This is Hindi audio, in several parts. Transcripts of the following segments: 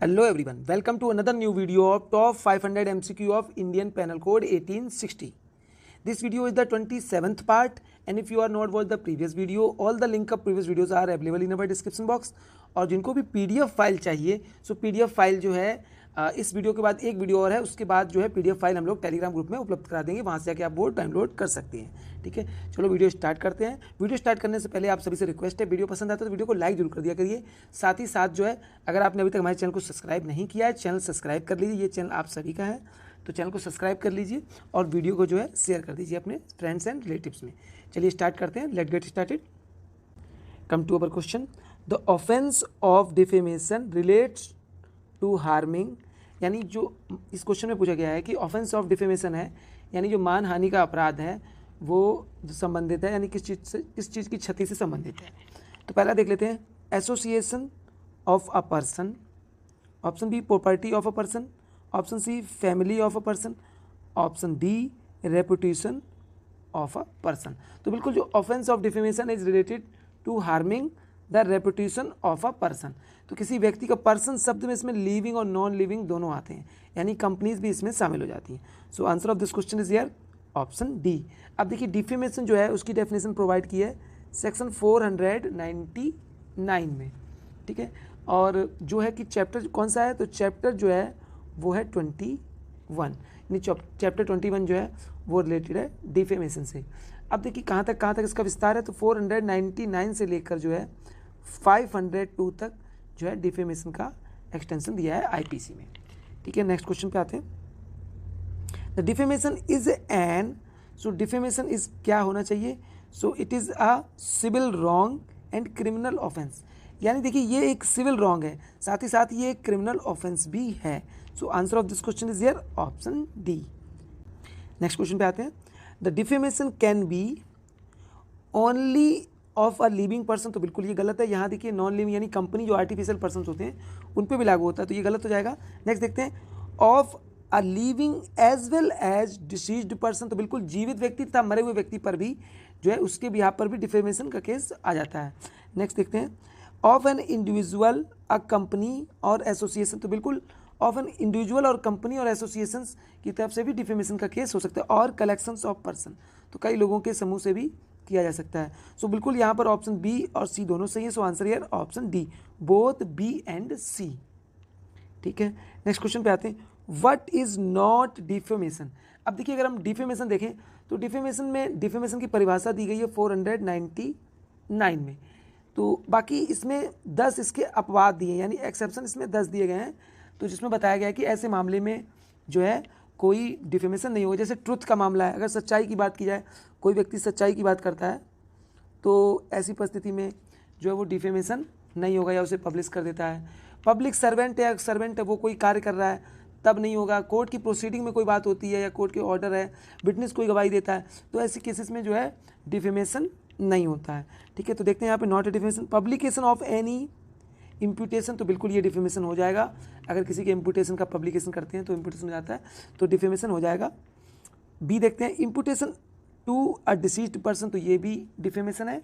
Hello everyone, welcome to another new video of top 500 MCQ of Indian Penal Code 1860. This video is the 27th part, and if you are not watched the previous video, all the link of previous videos are available in our description box. और जिनको भी PDF फाइल चाहिए, सो PDF फाइल जो है इस वीडियो के बाद एक वीडियो और है, उसके बाद जो है PDF फाइल हम लोग टेलीग्राम ग्रुप में उपलब्ध करा देंगे, वहाँ से जाके आप वो डाउनलोड कर सकते हैं। ठीक है, चलो वीडियो स्टार्ट करते हैं। वीडियो स्टार्ट करने से पहले आप सभी से रिक्वेस्ट है, वीडियो पसंद आता है तो वीडियो को लाइक जरूर कर दिया करिए। साथ ही साथ जो है, अगर आपने अभी तक हमारे चैनल को सब्सक्राइब नहीं किया है, चैनल सब्सक्राइब कर लीजिए। ये चैनल आप सभी का है, तो चैनल को सब्सक्राइब कर लीजिए और वीडियो को जो है शेयर कर दीजिए अपने फ्रेंड्स एंड रिलेटिव्स में। चलिए स्टार्ट करते हैं, let get started. Come to our question. The offence of defamation relates to harming, यानी जो इस क्वेश्चन में पूछा गया है कि ऑफेंस ऑफ डिफेमेशन है, यानी जो मानहानि का अपराध है वो संबंधित है, यानी किस चीज़ की क्षति से संबंधित है। तो पहला देख लेते हैं, association of a person, option B property of a person, option C family of a person, option D reputation of a person. तो बिल्कुल जो offence of defamation is related to harming the reputation of a person, तो किसी व्यक्ति का पर्सन शब्द में इसमें लिविंग और नॉन लिविंग दोनों आते हैं, यानी कंपनीज भी इसमें शामिल हो जाती हैं। सो answer of this question is here option D. अब देखिए डिफेमेशन जो है उसकी डेफिनेशन प्रोवाइड की है सेक्शन 499 में। ठीक है, और जो है कि चैप्टर कौन सा है, तो चैप्टर जो है वो है 21, यानी चैप्टर 21 जो है वो रिलेटेड है डिफेमेशन से। अब देखिए कहाँ तक इसका विस्तार है, तो 499 से लेकर जो है 502 तक जो है डिफेमेशन का एक्सटेंशन दिया है आईपीसी में। ठीक है, नेक्स्ट क्वेश्चन पे आते हैं। The defamation is an, so defamation is क्या होना चाहिए, so it is a civil wrong and criminal offence, यानी देखिए ये एक सिविल रॉन्ग है, साथ ही साथ ये एक क्रिमिनल ऑफेंस भी है। So answer of this question is here option D. Next question पे आते हैं। The defamation can be only of a living person, तो बिल्कुल ये गलत है। यहाँ देखिए नॉन लिविंग यानी कंपनी जो आर्टिफिशियल पर्सन होते हैं उन पे भी लागू होता है, तो ये गलत हो जाएगा। नेक्स्ट देखते हैं, of a living as well as deceased person, तो बिल्कुल जीवित व्यक्ति तथा मरे हुए व्यक्ति पर भी जो है उसके बिहाफ पर भी डिफेमेशन का केस आ जाता है। नेक्स्ट देखते हैं, of an individual a company और एसोसिएशन, तो बिल्कुल ऑफ एन इंडिविजुअल और कंपनी और एसोसिएशंस की तरफ से भी डिफेमेशन का केस हो सकता है। और कलेक्शंस ऑफ पर्सन, तो कई लोगों के समूह से भी किया जा सकता है। सो बिल्कुल यहाँ पर ऑप्शन बी और सी दोनों सही है। So answer here option D, both B and C. ठीक है, नेक्स्ट क्वेश्चन पे आते हैं। What is not defamation. अब देखिए अगर हम डिफेमेशन देखें तो डिफेमेशन में डिफेमेशन की परिभाषा दी गई है 499 में, तो बाकी इसमें 10 इसके अपवाद दिए, यानी एक्सेप्शन इसमें 10 दिए गए हैं, तो जिसमें बताया गया है कि ऐसे मामले में जो है कोई डिफेमेशन नहीं होगा। जैसे ट्रुथ का मामला है, अगर सच्चाई की बात की जाए, कोई व्यक्ति सच्चाई की बात करता है तो ऐसी परिस्थिति में जो है वो डिफेमेशन नहीं होगा, या उसे पब्लिश कर देता है। पब्लिक सर्वेंट है, वो कोई कार्य कर रहा है तब नहीं होगा। कोर्ट की प्रोसीडिंग में कोई बात होती है या कोर्ट के ऑर्डर है, विटनेस कोई गवाही देता है, तो ऐसे केसेस में जो है डिफेमेशन नहीं होता है। ठीक है, तो देखते हैं यहाँ पे not a defamation. Publication of any imputation, तो बिल्कुल ये डिफेमेशन हो जाएगा। अगर किसी के इम्प्यूटेशन का पब्लिकेशन करते हैं तो इम्प्यूटेशन हो जाता है, तो डिफेमेशन हो जाएगा। बी देखते हैं, imputation to a deceased person, तो ये भी डिफेमेशन है।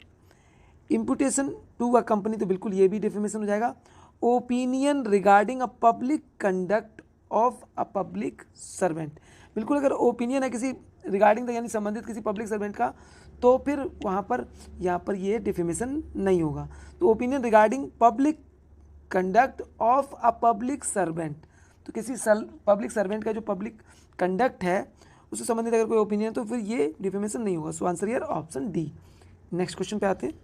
इम्प्यूटेशन टू अ कंपनी, तो बिल्कुल ये भी डिफेमेशन हो जाएगा। Opinion regarding a public conduct of a public servant, बिल्कुल अगर ओपिनियन है किसी रिगार्डिंग यानी संबंधित किसी पब्लिक सर्वेंट का, तो फिर वहाँ पर यहाँ पर ये डिफेमेशन नहीं होगा। तो opinion regarding public conduct of a public servant, तो किसी पब्लिक सर्वेंट का जो पब्लिक कंडक्ट है उससे संबंधित अगर कोई ओपिनियन, तो फिर ये डिफेमेशन नहीं होगा। So answer here option D. Next question पे आते हैं।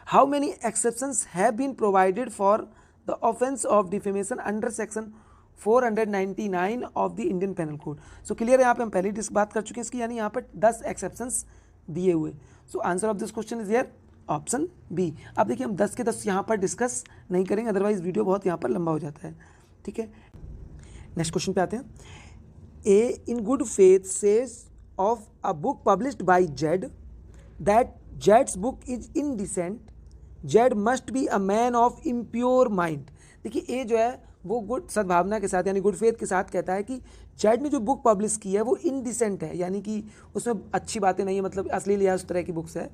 How many exceptions have been provided for the offence of defamation under section 499 of the Indian panel code. So clear है, यहाँ पे हम पहले बात कर चुके हैं इसकी, यानी यहाँ पर 10 एक्सेप्शंस दिए हुए। So answer of this question is here option B. अब देखिए हम 10 के 10 यहाँ पर डिस्कस नहीं करेंगे, अदरवाइज वीडियो बहुत यहाँ पर लंबा हो जाता है। ठीक है, नेक्स्ट क्वेश्चन पे आते हैं। A in good faith says of a book published by Z that जेड्स book is indecent, Z must be a man of impure mind. देखिए ए जो है वो गुड सद्भावना के साथ यानी गुड फेथ के साथ कहता है कि जेड ने जो बुक पब्लिश की है वो इनडिसेंट है, यानी कि उसमें अच्छी बातें नहीं है, मतलब अश्लील या उस तरह की बुक्स है,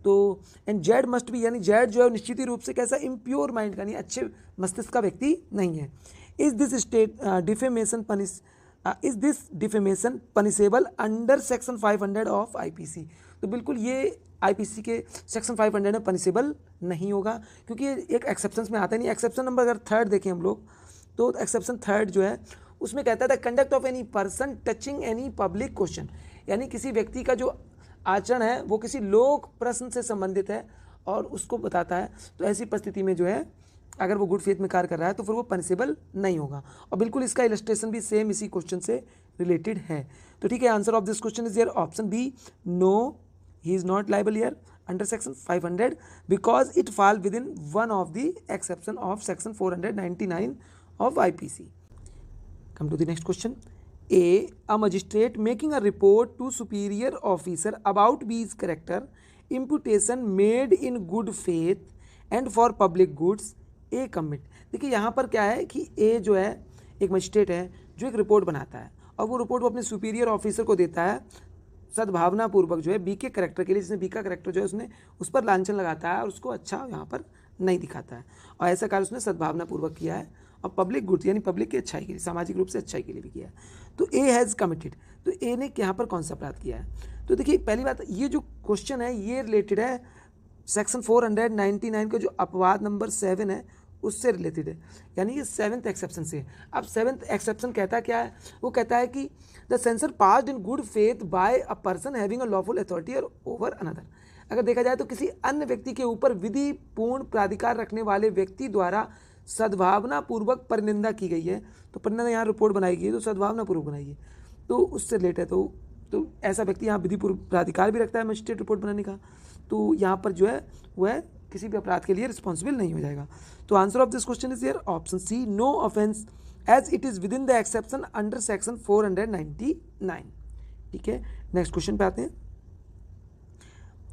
तो एंड जेड मस्ट बी, यानी जेड जो है निश्चित ही रूप से कैसा, इम्प्योर माइंड का, यानी अच्छे मस्तिष्क का व्यक्ति नहीं है। Is this state defamation punishable under section 500 of IPC. तो बिल्कुल ये आईपीसी के सेक्शन 500 में पनिशेबल नहीं होगा, क्योंकि ये एक एक्सेप्शन में आता है नहीं। एक्सेप्शन नंबर अगर 3 देखें हम लोग, तो एक्सेप्शन 3 जो है उसमें कहता है the conduct of any person touching any public question, यानी किसी व्यक्ति का जो आचरण है वो किसी लोक प्रश्न से संबंधित है और उसको बताता है, तो ऐसी परिस्थिति में जो है अगर वो गुड फेथ में कार्य कर रहा है तो फिर वो पनिशेबल नहीं होगा। और बिल्कुल इसका इलस्ट्रेशन भी सेम इसी क्वेश्चन से रिलेटेड है। तो ठीक है, answer of this question is here option B, no he is not liable here under section 500 because it fall with in one of the exception of section 499 of IPC. Come to the next question. A magistrate making a report to superior officer about B's character, imputation made in good faith and for public goods, A commit। देखिए यहाँ पर क्या है कि A जो है एक मजिस्ट्रेट है जो एक रिपोर्ट बनाता है और वो रिपोर्ट वो अपने सुपीरियर ऑफिसर को देता है सद्भावना पूर्वक जो है बी के करेक्टर के लिए, जिसने बी का करेक्टर जो है उसने उस पर लांछन लगाता है और उसको अच्छा यहाँ पर नहीं दिखाता है, और ऐसा कार्य उसने सद्भावना पूर्वक किया है और पब्लिक गुड्स यानी पब्लिक की अच्छाई के लिए, सामाजिक रूप से अच्छाई के लिए भी किया है। तो ए हैज़ कमिटेड, तो ए ने यहाँ पर कौन सा अपराध किया है? तो देखिए पहली बात, ये जो क्वेश्चन है ये रिलेटेड है सेक्शन 499 का जो अपवाद नंबर 7 है उससे रिलेटेड है, यानी ये 7th एक्सेप्शन से। अब 7th एक्सेप्शन कहता क्या है? वो कहता है कि the sensor passed in good faith bye a person having a lawful authority over another. अगर देखा जाए तो किसी अन्य व्यक्ति के ऊपर विधि पूर्ण प्राधिकार रखने वाले व्यक्ति द्वारा सद्भावना पूर्वक परिनिंदा की गई है, तो परिनिंदा यहाँ रिपोर्ट बनाई गई है तो सद्भावना पूर्वक बनाई है, तो उससे रिलेटेड है। तो ऐसा व्यक्ति यहाँ विधि पूर्व प्राधिकार भी रखता है मजिस्ट्रेट रिपोर्ट बनाने का, तो यहाँ पर जो है वह किसी भी अपराध के लिए रिस्पॉन्सिबल नहीं हो जाएगा। तो answer of this question is here option C, no offence as it is with in the exception under section 499। ठीक है, नेक्स्ट क्वेश्चन पे आते हैं।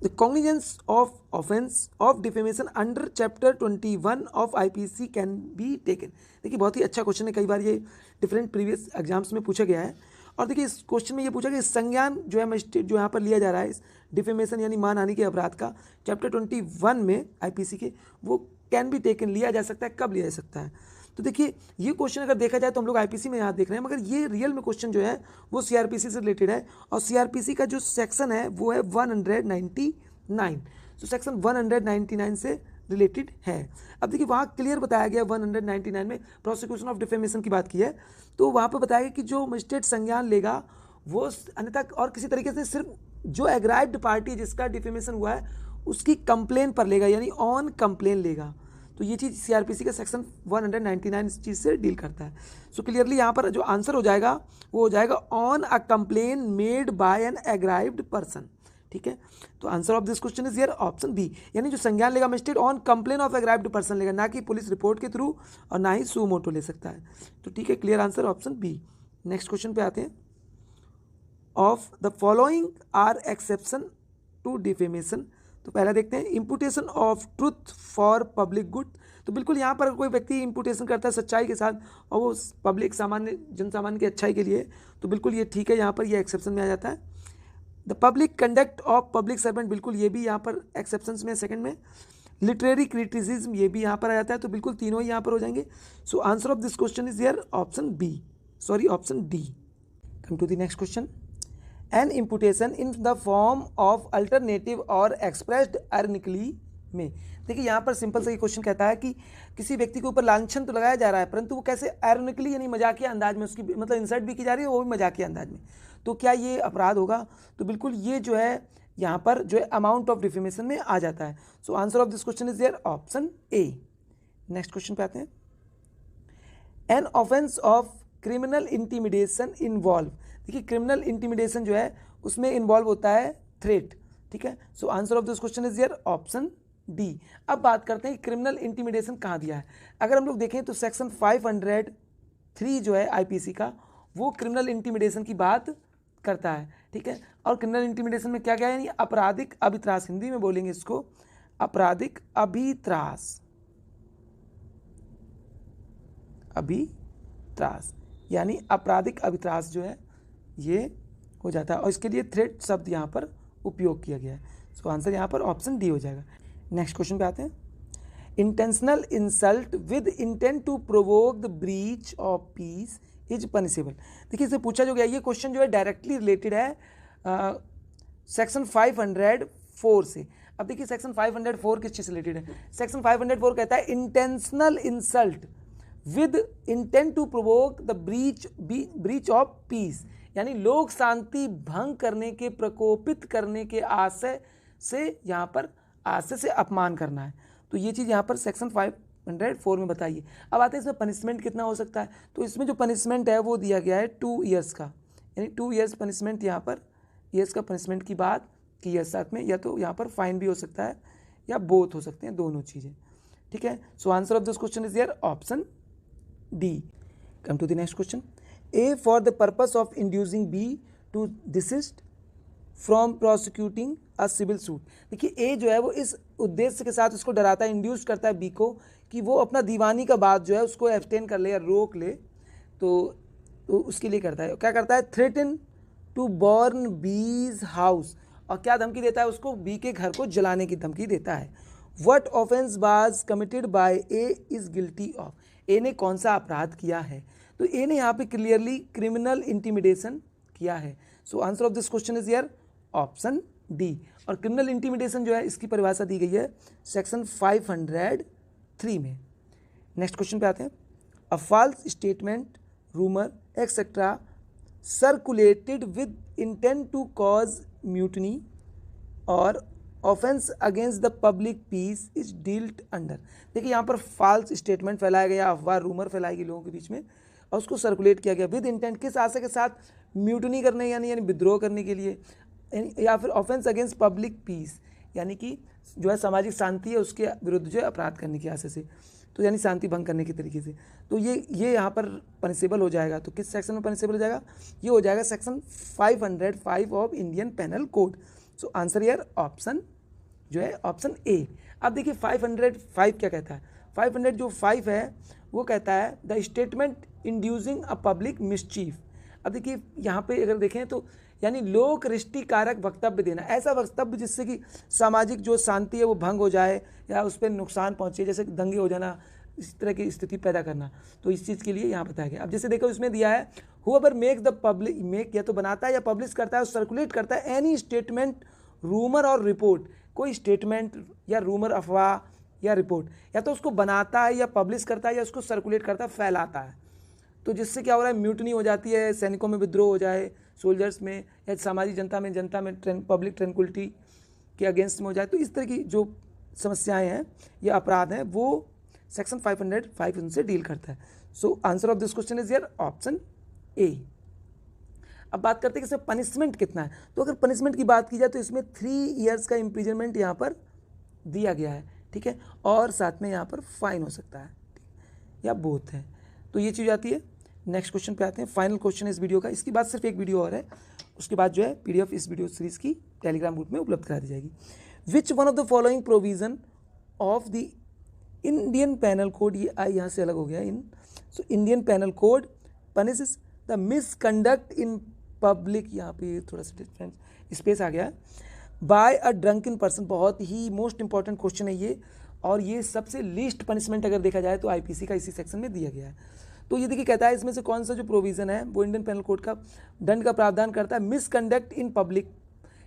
The cognizance of offense of defamation under chapter 21 of IPC can be taken। देखिए बहुत ही अच्छा क्वेश्चन है, कई बार ये डिफरेंट प्रीवियस एग्जाम्स में पूछा गया है। और देखिए इस क्वेश्चन में ये पूछा कि संज्ञान जो है मजिस्ट्रेट जो यहाँ पर लिया जा रहा है इस डिफेमेशन यानी मानहानि के अपराध का चैप्टर 21 में आईपीसी के, वो कैन बी टेकन लिया जा सकता है, कब लिया जा सकता है? तो देखिए ये क्वेश्चन अगर देखा जाए तो हम लोग आईपीसी में यहाँ देख रहे हैं, मगर ये रियल में क्वेश्चन जो है वो सीआरपीसी से रिलेटेड है और सीआरपीसी का जो सेक्शन है वो है 199। तो सेक्शन 199 से रिलेटेड है। अब देखिए वहाँ क्लियर बताया गया 199 में प्रोसिक्यूशन ऑफ डिफेमेशन की बात की है, तो वहाँ पर बताया गया कि जो मजिस्ट्रेट संज्ञान लेगा वो अन्यथा और किसी तरीके से सिर्फ जो एग्राइव्ड पार्टी जिसका डिफेमेशन हुआ है उसकी कंप्लेन पर लेगा, यानी ऑन कंप्लेन लेगा। तो ये चीज़ सीआरपीसी का सेक्शन 199 इस चीज़ से डील करता है। सो क्लियरली यहाँ पर जो आंसर हो जाएगा वो हो जाएगा on a complain made by an aggrieved person. ठीक है, तो answer of this question is here option B, यानी जो संज्ञान लेगा magistrate on complain of aggrieved person लेगा, ना कि पुलिस रिपोर्ट के थ्रू और ना ही सू मोटो ले सकता है। तो ठीक है, clear answer option B. Next question पे आते हैं। Of the following are exception to defamation. तो पहला देखते हैं imputation of truth for public good. तो बिल्कुल यहाँ पर कोई व्यक्ति इम्पुटेशन करता है सच्चाई के साथ और वो पब्लिक सामान्य जनसामान्य की अच्छाई के लिए, तो बिल्कुल ये ठीक है, यहाँ पर ये एक्सेप्शन में आ जाता है। The public conduct of public servant, बिल्कुल ये भी यहाँ पर एक्सेप्शंस में सेकंड में। लिटरेरी क्रिटिसिज्म ये भी यहाँ पर आ जाता है, तो बिल्कुल तीनों ही यहाँ पर हो जाएंगे। So answer of this question is here option B, sorry option D. Come to the next question. An imputation in the form of alternative और एक्सप्रेस्ड आयरनिकली में। देखिए यहाँ पर सिंपल सा ये क्वेश्चन कहता है कि किसी व्यक्ति के ऊपर लांछन तो लगाया जा रहा है परंतु वो कैसे आयरनिकली यानी मजाकिया अंदाज में उसकी मतलब इंसल्ट भी की जा रही है, वो भी मजाकिया अंदाज में, तो क्या ये अपराध होगा? तो बिल्कुल ये जो है यहाँ पर जो है अमाउंट ऑफ डिफेमेशन में आ जाता है। So answer of this question is there option A. Next question पे आते हैं। An offence of criminal intimidation involve. देखिए क्रिमिनल इंटिमिडेशन जो है उसमें इन्वॉल्व होता है थ्रेट। ठीक है, so answer of this question is there option D. अब बात करते हैं क्रिमिनल इंटिमिडेशन कहाँ दिया है। अगर हम लोग देखें तो सेक्शन 503 जो है आईपीसी का वो क्रिमिनल इंटिमिडेशन की बात करता है। ठीक है, और क्रिमिनल इंटिमिडेशन में क्या क्या है, यानी आपराधिक अभित्रास, हिंदी में बोलेंगे इसको आपराधिक अभित्रास, अभित्रास यानी आपराधिक अभित्रास जो है ये हो जाता है और इसके लिए थ्रेट शब्द यहाँ पर उपयोग किया गया है। सो आंसर यहाँ पर ऑप्शन डी हो जाएगा। नेक्स्ट क्वेश्चन पे आते हैं। Intentional insult with intent to provoke the breach of peace is punishable. देखिए इससे पूछा जो गया, ये क्वेश्चन जो है डायरेक्टली रिलेटेड है सेक्शन 504 से। अब देखिए सेक्शन 504 किस चीज़ से रिलेटेड है? सेक्शन 504 कहता है intentional insult with intent to provoke the breach of peace, यानी लोक शांति भंग करने के, प्रकोपित करने के आशय से, यहाँ पर आशय से अपमान करना है। तो ये चीज़ यहाँ पर सेक्शन 504 में बताइए। अब आते हैं इसमें पनिशमेंट कितना हो सकता है। तो इसमें जो पनिशमेंट है वो दिया गया है 2 ईयर्स का, यानी 2 ईयर्स पनिशमेंट, यहाँ पर ईयर्स का पनिशमेंट की बात की है साथ में, या तो यहाँ पर फाइन भी हो सकता है या बोथ हो सकते हैं, दोनों चीज़ें, ठीक है। So answer of this question is here option D. Come to the next question. A for the purpose of inducing B to desist from prosecuting a civil suit. देखिए ए जो है वो इस उद्देश्य के साथ उसको डराता है, इंड्यूस करता है बी को कि वो अपना दीवानी का बात जो है उसको एब्सटेन कर ले या रोक ले, तो उसके लिए करता है। क्या करता है? थ्रेटन टू बर्न बीज हाउस, और क्या धमकी देता है उसको? बी के घर को जलाने की धमकी देता है। What offence was committed by A is guilty of. A ने कौन सा अपराध किया है? तो ए ने यहाँ पे क्लियरली क्रिमिनल इंटिमिडेशन किया है। So answer of this question is here option D. और क्रिमिनल इंटिमिडेशन जो है इसकी परिभाषा दी गई है सेक्शन 503 में। नेक्स्ट क्वेश्चन पे आते हैं। A false statement, rumour etcetera circulated with intent to cause mutiny और offence against the public peace is dealt under. देखिए यहाँ पर फॉल्स स्टेटमेंट फैलाया गया, अफवाह रूमर फैलाई गई लोगों के बीच में, और उसको सर्कुलेट किया गया विद इंटेंट, किस आशय के साथ? म्यूटनी करने यानी विद्रोह करने के लिए, या फिर ऑफेंस अगेंस्ट पब्लिक पीस, यानी कि जो है सामाजिक शांति है उसके विरुद्ध जो है अपराध करने की आशय से, तो यानी शांति भंग करने के तरीके से। तो ये यहाँ पर पनिशेबल हो जाएगा। तो किस सेक्शन में पनिशेबल हो जाएगा? ये हो जाएगा section 505 of Indian panel code. So answer यार ऑप्शन जो है ऑप्शन ए। अब देखिए 505 क्या कहता है? 505 है वो कहता है the statement inducing a public mischief. अब देखिए यहाँ पे अगर देखें तो यानी लोक रिष्टिकारक वक्तव्य देना, ऐसा वक्तव्य जिससे कि सामाजिक जो शांति है वो भंग हो जाए या उस पर नुकसान पहुँचे, जैसे दंगे हो जाना, इस तरह की स्थिति पैदा करना। तो इस चीज़ के लिए यहाँ बताया गया। अब जैसे देखो इसमें दिया है whoever make the public, make या तो बनाता है या पब्लिश करता है, सर्कुलेट करता है एनी स्टेटमेंट, रूमर और रिपोर्ट, कोई स्टेटमेंट या रूमर, अफवाह या रिपोर्ट, या तो उसको बनाता है या पब्लिश करता है या उसको सर्कुलेट करता है, फैलाता है, तो जिससे क्या हो रहा है? म्यूटनी हो जाती है, सैनिकों में विद्रोह हो जाए, सोल्जर्स में या सामाजिक जनता में पब्लिक ट्रैंक्विलिटी के अगेंस्ट में हो जाए। तो इस तरह की जो समस्याएं हैं या अपराध हैं वो सेक्शन 505 उनसे डील करता है। So answer of this question is here option A. अब बात करते हैं कि इसमें पनिशमेंट कितना है। तो अगर पनिशमेंट की बात की जाए तो इसमें 3 ईयर्स का इम्प्रिजनमेंट यहाँ पर दिया गया है, ठीक है, और साथ में यहाँ पर फाइन हो सकता है या बोथ है। तो ये चीज़ आती है। नेक्स्ट क्वेश्चन पे आते हैं, फाइनल क्वेश्चन इस वीडियो का। इसके बाद सिर्फ एक वीडियो और है, उसके बाद जो है पीडीएफ इस वीडियो सीरीज की टेलीग्राम ग्रुप में उपलब्ध करा दी जाएगी। Which one of the following provision of the Indian panel Code, ये आई यहाँ से अलग हो गया इन, so Indian panel Code punishes the misconduct in public, यहाँ पे थोड़ा सा डिफरेंस स्पेस आ गया, बाय अ ड्रंकन पर्सन। बहुत ही मोस्ट इंपॉर्टेंट क्वेश्चन है ये, और ये सबसे लीस्ट पनिशमेंट अगर देखा जाए तो आईपीसी का इसी सेक्शन में दिया गया है। तो ये देखिए कहता है इसमें से कौन सा जो प्रोविज़न है वो इंडियन पेनल कोड का दंड का प्रावधान करता है मिसकंडक्ट इन पब्लिक,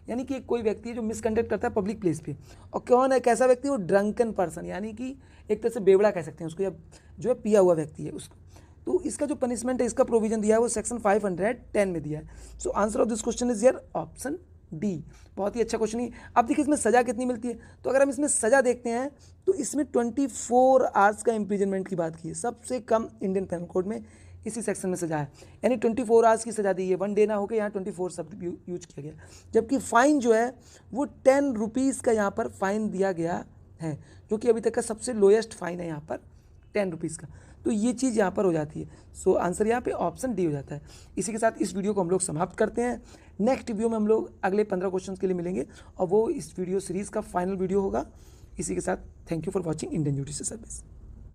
यानी कि कोई व्यक्ति है जो मिसकंडक्ट करता है पब्लिक प्लेस पे। और कौन है, कैसा व्यक्ति? वो ड्रंकन पर्सन, यानी कि एक तरह से बेवड़ा कह सकते हैं उसको, या जो है पिया हुआ व्यक्ति है उसको। तो इसका जो पनिशमेंट है, इसका प्रोविजन दिया है वो सेक्शन 510 में दिया है। So answer of this question is here option D. बहुत ही अच्छा क्वेश्चन है। अब देखिए इसमें सज़ा कितनी मिलती है। तो अगर हम इसमें सज़ा देखते हैं तो इसमें 24 आवर्स का इम्प्रिजनमेंट की बात की है, सबसे कम इंडियन पेनल कोड में इसी सेक्शन में सजा है, यानी 24 आवर्स की सज़ा दी है। 1 डे ना होकर यहाँ 24 शब्द यूज किया गया। जबकि फ़ाइन जो है वो 10 रुपीज़ का यहाँ पर फ़ाइन दिया गया है, जो कि अभी तक का सबसे लोएस्ट फ़ाइन है यहाँ पर 10 रुपीज़ का। तो ये चीज़ यहाँ पर हो जाती है। सो आंसर यहाँ पे ऑप्शन डी हो जाता है। इसी के साथ इस वीडियो को हम लोग समाप्त करते हैं। नेक्स्ट वीडियो में हम लोग अगले 15 क्वेश्चंस के लिए मिलेंगे, और वो इस वीडियो सीरीज़ का फाइनल वीडियो होगा। इसी के साथ thank you for watching Indian judicial service.